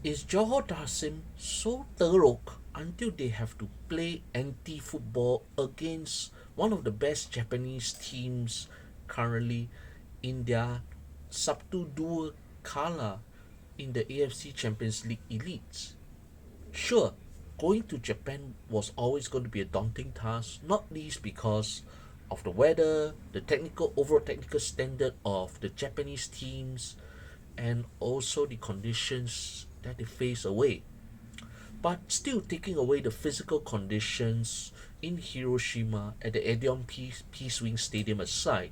Is Johor Darsim so teruk until they have to play anti-football against one of the best Japanese teams currently in their Sabtu Dua Kala in the AFC Champions League elites? Sure, going to Japan was always going to be a daunting task, not least because of the weather, the overall technical standard of the Japanese teams, and also the conditions that they face away. But still, taking away the physical conditions in Hiroshima at the Edion Peace Wing Stadium aside,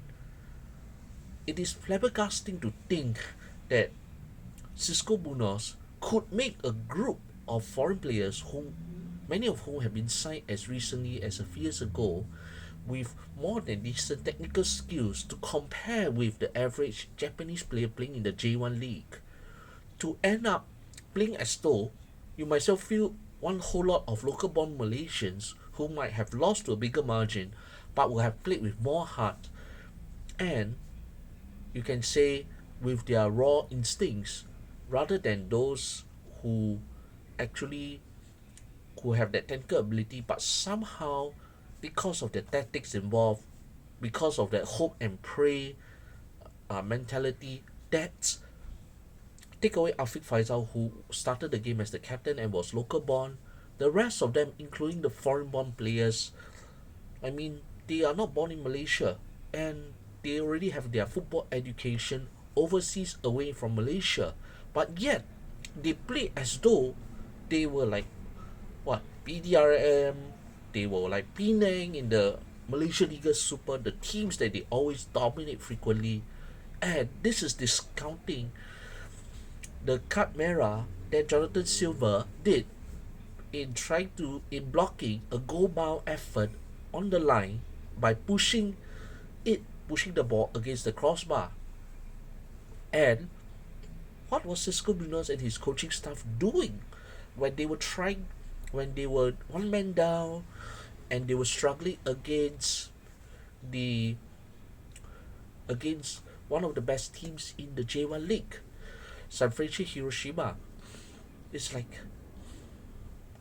it is flabbergasting to think that Cisco Munoz could make a group of foreign players, whom many of whom have been signed as recently as a few years ago, with more than decent technical skills to compare with the average Japanese player playing in the J1 league, to end up playing as though you might well feel one whole lot of local born Malaysians who might have lost to a bigger margin but will have played with more heart and, you can say, with their raw instincts rather than those who actually who have that technical ability but somehow, because of the tactics involved, because of that hope and pray mentality, that take away Afiq Faisal, who started the game as the captain and was local born. The rest of them, including the foreign born players, I mean, they are not born in Malaysia and they already have their football education overseas away from Malaysia. But yet, they play as though they were like, what, PDRM, they were like Penang in the Malaysia Liga Super, the teams that they always dominate frequently. And this is discounting the cut merah that Jonathan Silva did in blocking a goal bound effort on the line by pushing the ball against the crossbar. And what was Cisco Munoz and his coaching staff doing when they were trying when they were one man down and they were struggling the against one of the best teams in the J1 league, Sanfrecce Hiroshima? It's like,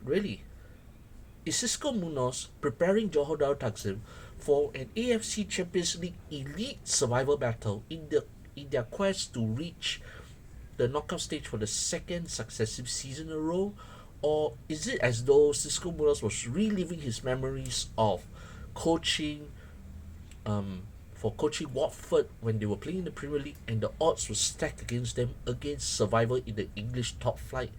really, is Cisco Munoz preparing Johor Darul Takzim for an AFC Champions League elite survival battle in their quest to reach the knockout stage for the second successive season in a row? Or is it as though Cisco Munoz was reliving his memories of coaching coaching Watford when they were playing in the Premier League and the odds were stacked against them against survival in the English top flight,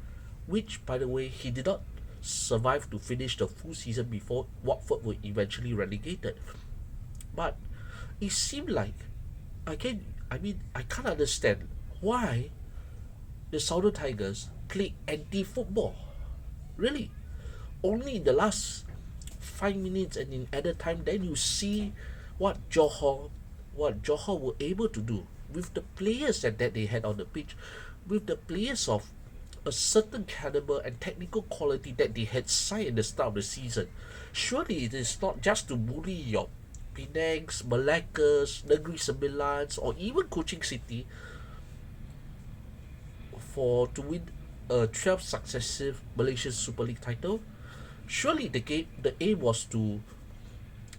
which, by the way, he did not survive to finish the full season before Watford were eventually relegated. But it seemed like I can't understand why the Southern Tigers play anti-football. Really, only in the last 5 minutes and in added time, then you see what Johor were able to do with the players that they had on the pitch, with the players of a certain caliber and technical quality that they had signed at the start of the season. Surely it is not just to bully your Penangs, Malaccas, Negeri Sembilans, or even Kuching City for to win a 12th successive Malaysian Super League title. Surely the aim was to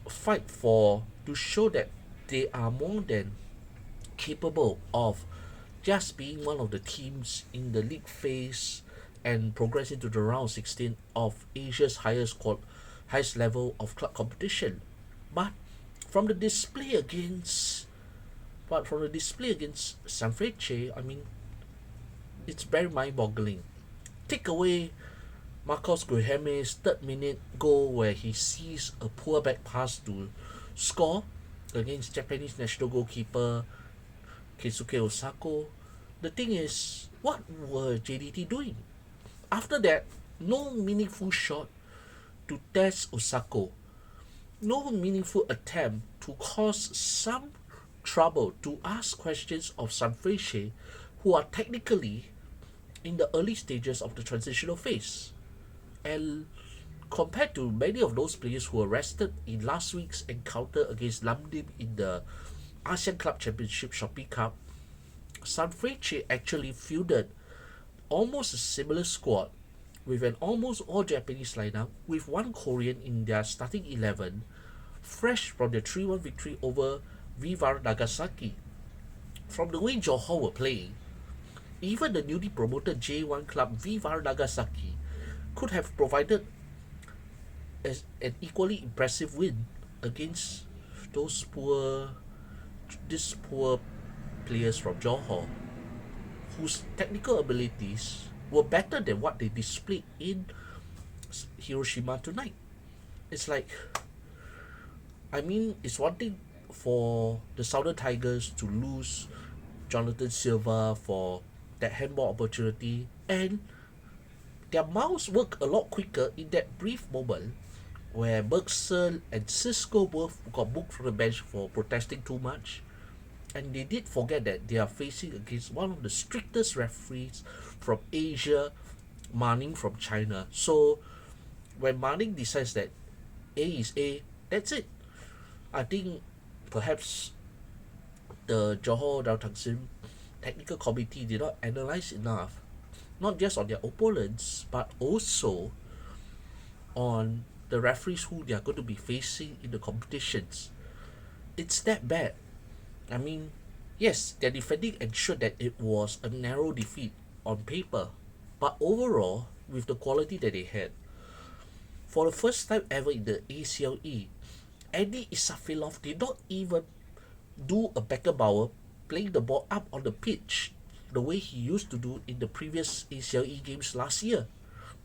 fight for to show that they are more than capable of just being one of the teams in the league phase and progress into the round 16 of Asia's highest level of club competition. But from the display against Sanfrecce, I mean, it's very mind-boggling. Take away Marcos Guilherme's third-minute goal where he sees a poor back pass to score against Japanese national goalkeeper Keisuke Osako. The thing is, what were JDT doing? After that, no meaningful shot to test Osako, no meaningful attempt to cause some trouble to ask questions of Sanfrecce, who are technically in the early stages of the transitional phase. And compared to many of those players who were rested in last week's encounter against Lamdim in the ASEAN Club Championship Shopee Cup, Sanfrecce actually fielded almost a similar squad with an almost all Japanese lineup, with one Korean in their starting 11, fresh from their 3-1 victory over Vivar Nagasaki. From the way Johor were playing, even the newly promoted J1 club Vivar Nagasaki could have provided as an equally impressive win against those these poor players from Johor, whose technical abilities were better than what they displayed in Hiroshima tonight. It's like, I mean, it's one thing for the Southern Tigers to lose Jonathan Silva for that handball opportunity, and their mouths work a lot quicker in that brief moment where Bergson and Cisco both got booked from the bench for protesting too much. And they did forget that they are facing against one of the strictest referees from Asia, Manning from China. So when Manning decides that A is A, that's it. I think perhaps the Johor Darul Taksim technical committee did not analyze enough, not just on their opponents, but also on the referees who they are going to be facing in the competitions. It's that bad. I mean, yes, their defending ensured that it was a narrow defeat on paper, but overall, with the quality that they had, for the first time ever in the ACLE, Eddie Isafilov did not even do a Beckenbauer playing the ball up on the pitch the way he used to do in the previous ACLE games last year.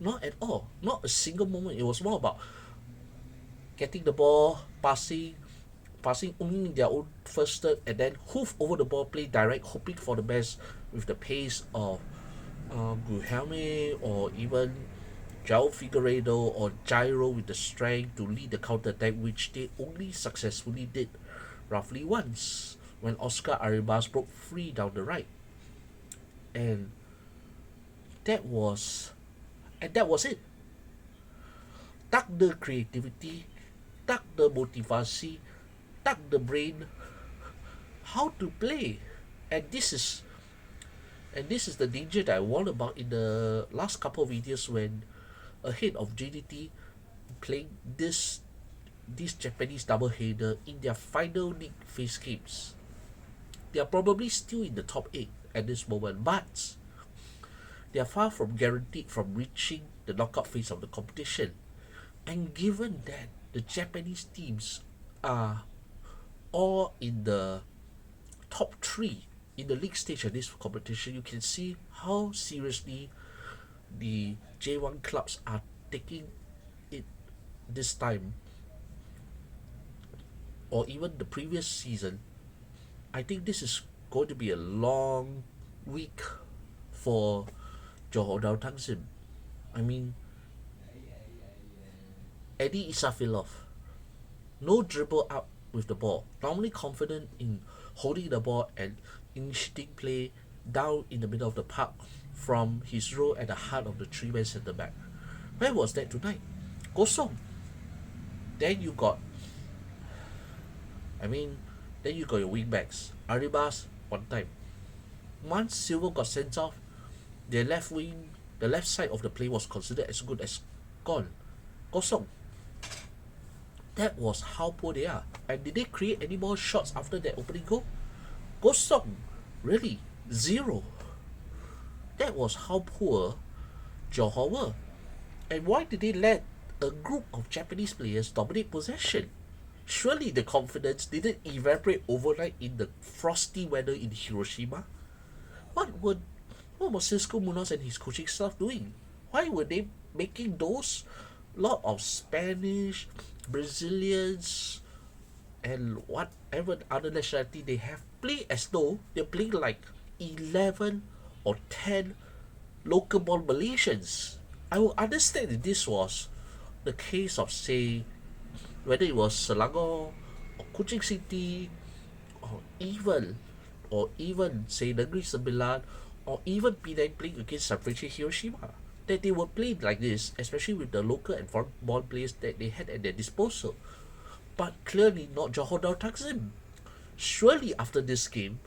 Not at all. Not a single moment. It was more about getting the ball, passing only their own first third, and then hoof over the ball, play direct, hoping for the best with the pace of Guilherme or even João Figueiredo or Gyro with the strength to lead the counter attack, which they only successfully did roughly once when Oscar Arribas broke free down the right. And that was it. Tak the creativity, tak the motivasi, tak the brain, how to play. And this is the danger that I warned about in the last couple of videos when ahead of JDT playing this Japanese doubleheader in their final league phase games. They are probably still in the top 8 at this moment, but they are far from guaranteed from reaching the knockout phase of the competition. And given that the Japanese teams are all in the top 3 in the league stage of this competition, you can see how seriously the J1 clubs are taking it this time, or even the previous season. I think this is going to be a long week for Johor Darul Taksim. I mean, Eddie Isafilov, no dribble up with the ball, normally confident in holding the ball and initiating play down in the middle of the park from his role at the heart of the three-man centre back. Where was that tonight? Kosong. Then you got your wing backs. Arribas one time. Once Silva got sent off, the left side of the play was considered as good as gone. Kosong. That was how poor they are. And did they create any more shots after that opening goal? Kosong. Really? Zero. That was how poor Johor were. And why did they let a group of Japanese players dominate possession? Surely the confidence didn't evaporate overnight in the frosty weather in Hiroshima. What was Cisco Munoz and his coaching staff doing? Why were they making those lot of Spanish, Brazilians, and whatever other nationality they have play as though they're playing like 11 or 10 local born Malaysians? I will understand if this was the case of, say, whether it was Selangor or Kuching City or even say Negeri Sembilan or even Penang playing against Sanfrecce Hiroshima, that they were playing like this, especially with the local and foreign born players that they had at their disposal. But clearly not Johor Darul Taksim. Surely after this game,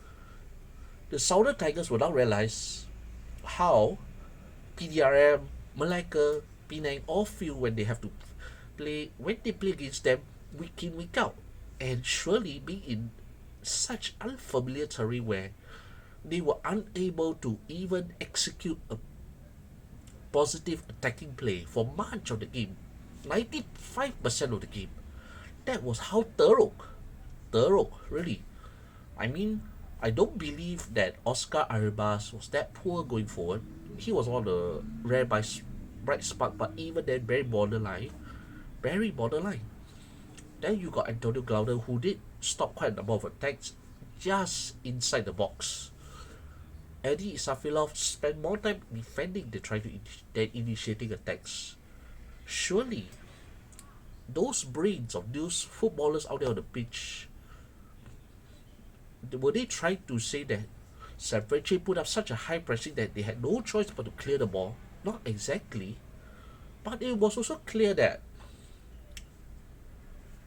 the Southern Tigers will now realize how PDRM, Malacca, Penang all feel when they have to when they play against them week in, week out. And surely being in such unfamiliar terrain where they were unable to even execute a positive attacking play for much of the game, 95% of the game. That was how thorough, really. I mean, I don't believe that Oscar Arribas was that poor going forward. He was on the rare by bright spark, but even then, very borderline. Very borderline. Then you got Antonio Glauder, who did stop quite a number of attacks just inside the box. Eddie Isafilov spent more time defending than trying to than initiating attacks. Surely, those brains of those footballers out there on the pitch, were they trying to say that Sanfrecce put up such a high pressing that they had no choice but to clear the ball? Not exactly. But it was also clear that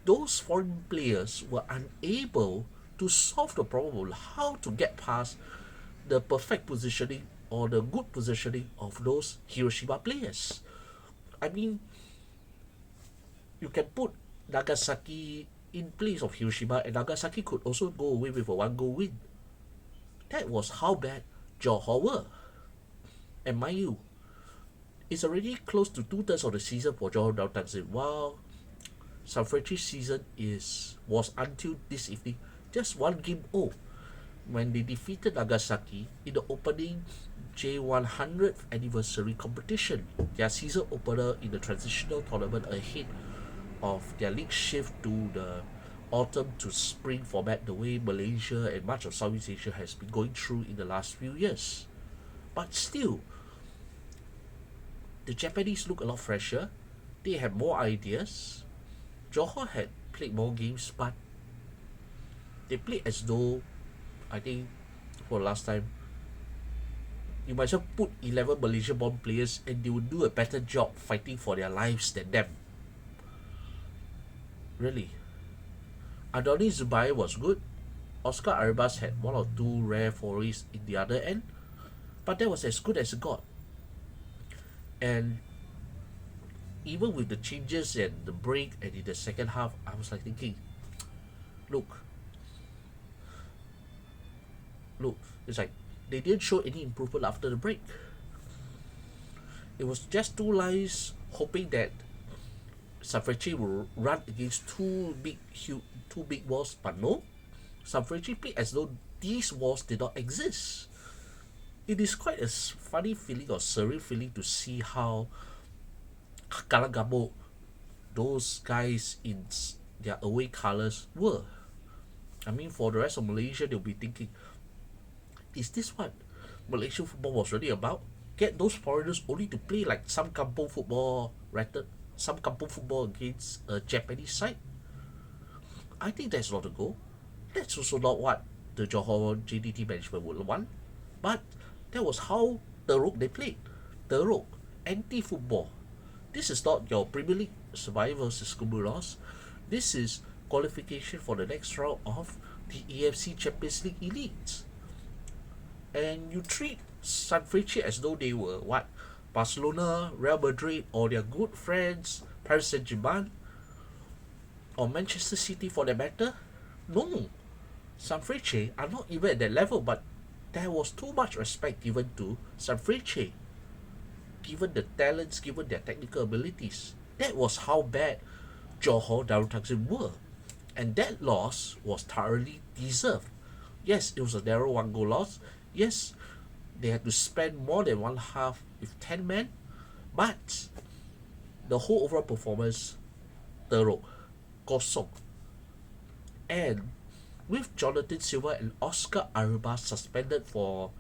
those foreign players were unable to solve the problem of how to get past the perfect positioning or the good positioning of those Hiroshima players. I mean, you can put Nagasaki in place of Hiroshima, and Nagasaki could also go away with a one goal win. That was how bad Johor were. And mind you, it's already close to two-thirds of the season for Johor Darul while Sanfrecce's season was until this evening just one game old when they defeated Nagasaki in the opening J100th anniversary competition, their season opener in the transitional tournament ahead of their league shift to the autumn to spring format the way Malaysia and much of Southeast Asia has been going through in the last few years. But still, the Japanese look a lot fresher. They had more ideas. Johor had played more games, but they played as though, I think, for the last time, you might as well put 11 Malaysia born players and they would do a better job fighting for their lives than them. Really. Adonis Zubair was good. Oscar Arribas had one or two rare forays in the other end, but that was as good as it got. And even with the changes and the break and in the second half, I was like thinking, look, it's like they didn't show any improvement after the break. It was just two lines hoping that Sanfrecce will run against two big walls, but no. Sanfrecce played as though these walls did not exist. It is quite a funny feeling or surreal feeling to see how Kekalahan, those guys in their away colours were. I mean, for the rest of Malaysia, they'll be thinking, is this what Malaysian football was really about? Get those foreigners only to play like some kampung football, against a Japanese side? I think that's not the goal. That's also not what the Johor JDT management would want. But that was how thorough they played. Thorough, anti-football. This is not your Premier League survival versus Cumulos. This is qualification for the next round of the AFC Champions League Elite. And you treat Sanfrecce as though they were what? Barcelona, Real Madrid, or their good friends, Paris Saint-Germain, or Manchester City for that matter? No. Sanfrecce are not even at that level, but there was too much respect given to Sanfrecce, given the talents, given their technical abilities. That was how bad Johor Darul were. And that loss was thoroughly deserved. Yes, it was a narrow one goal loss. Yes, they had to spend more than one half with 10 men, but the whole overall performance, thorough, kosong. And with Jonathan Silva and Oscar Arribas suspended for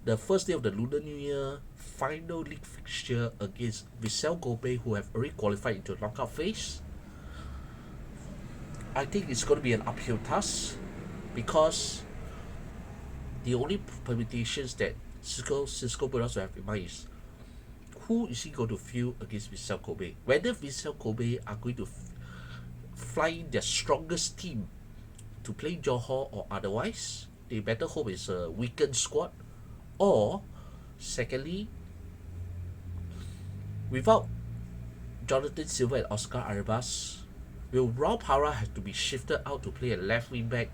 the first day of the Lunar New Year final league fixture against Vissel Kobe, who have already qualified into the knockout phase, I think it's going to be an uphill task because the only permutations that Cisco Buenos have in mind is who is he going to field against Vissel Kobe? Whether Vissel Kobe are going to fly in their strongest team to play Johor or otherwise, they better hope it's a weakened squad. Or, secondly, Without Jonathan Silva and Oscar Arabas, will Raul Para have to be shifted out to play at left wing back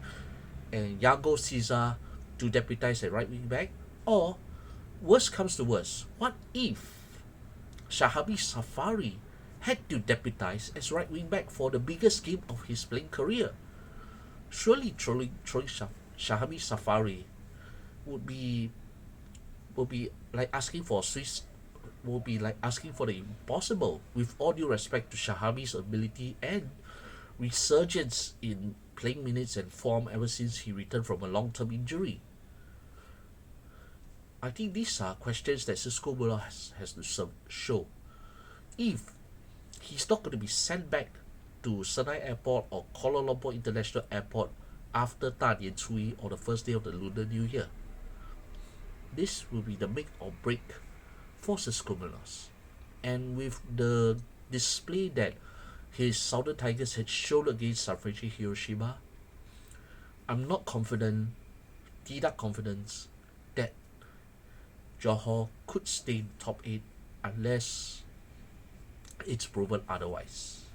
and Yago Caesar to deputize at right wing back? Or, worst comes to worst, what if Shahabi Safari had to deputize as right wing back for the biggest game of his playing career? Surely throwing Shahabi Safari would be would be like asking for Swiss will be like asking for the impossible, with all due respect to Shahabi's ability and resurgence in playing minutes and form ever since he returned from a long-term injury. I think these are questions that Cisco Muller has to show. If he's not going to be sent back to Senai Airport or Kuala Lumpur International Airport after 大年初一 or the first day of the Lunar New Year, this will be the make or break for Cisco Munoz. And with the display that his Southern Tigers had shown against Sanfrecce Hiroshima, I'm not confident, tidak confidence, that Johor could stay in top 8 unless it's proven otherwise.